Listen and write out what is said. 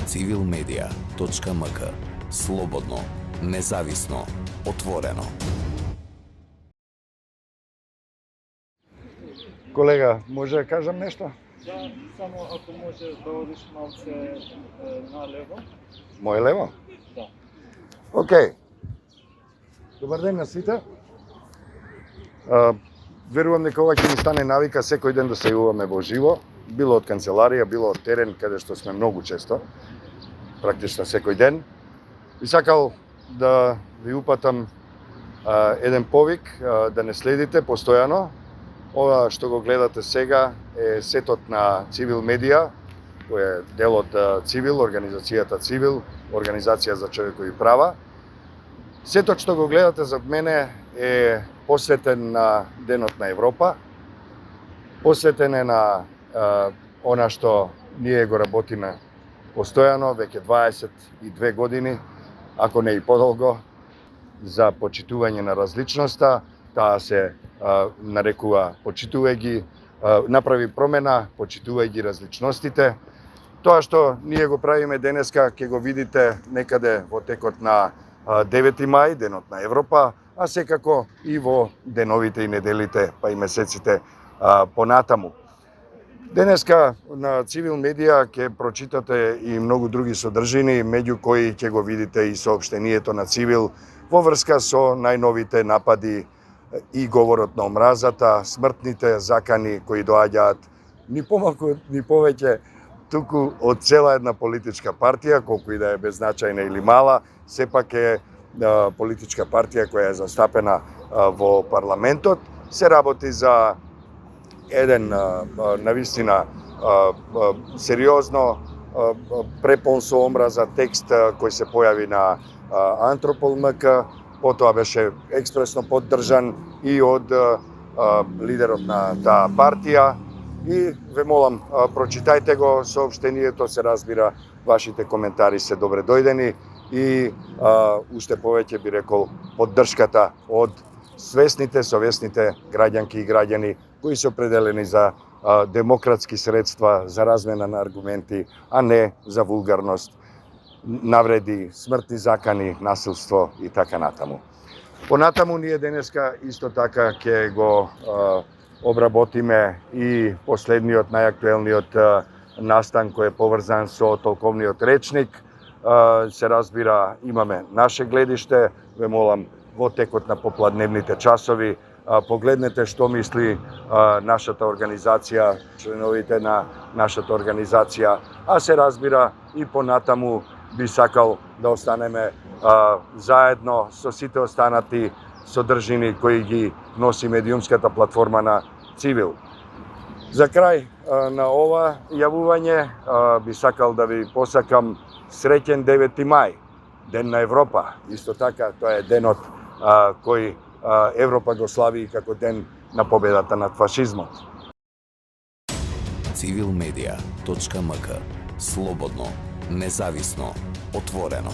civilmedia.mk. Slobodno, nezavisno, otvoreno. Колега, може да кажам нешто? Да, само ако може да одиш малце налево. Моје лево? Да. Океј. Добар ден на сите. Верувам дека ова ќе ни стане навика секој ден да се јавуваме во живо, било од канцеларија, било од терен, каде што сме многу често, практично секој ден. Би сакал да ви упатам еден повик да не следите постојано. Ова што го гледате сега е сетот на Цивил Медија, кој е дел од Цивил, организацијата Цивил, Организација за човекови права. Сетот што го гледате зад мене е посветен на Денот на Европа, посветен е на она што ние го работиме постојано, веќе 22 години, ако не и подолго, за почитување на различноста. Таа се нарекува почитувај ги, направи промена, почитувај ги различностите. Тоа што ние го правиме денеска ќе го видите некаде во текот на 9 мај, Денот на Европа, а секако и во деновите и неделите, па и месеците понатаму. Денеска на Цивил Медија ќе прочитате и многу други содржини, меѓу кои ќе го видите и соопштението на Цивил во врска со најновите напади и говорот на омразата, смртните закани кои доаѓаат ни помалку ни повеќе туку од цела една политичка партија, колку и да е беззначајна или мала, сепак е политичка партија која е застапена во парламентот. Се работи за еден навистина сериозно препон со омраза текст кој се појави на Антропол МК, потоа беше експресно поддржан и од лидерот на таа партија. И ве молам, прочитајте го соопштението, се разбира, вашите коментари се добре дојдени и уште повеќе би рекол поддршката од свесните, совесните граѓанки и граѓани кои се определени за демократски средства, за размена на аргументи, а не за вулгарност, навреди, смртни закани, насилство и така натаму. Понатаму ние денеска исто така ќе го обработиме и последниот, најактуелниот настан кој е поврзан со толковниот речник. Се разбира, имаме наше гледиште, ве молам во текот на попладневните часови, погледнете што мисли нашата организација, членовите на нашата организација, а се разбира и понатаму би сакал да останеме заедно со сите останати содржини кои ги носи медиумската платформа на Цивил. За крај на ова јавување би сакал да ви посакам среќен 9 мај, Ден на Европа. Исто така, тоа е денот кој Европа го слави како ден на победата над фашизмот. civilmedia.mk. Slobodno, nezavisno, otvoreno.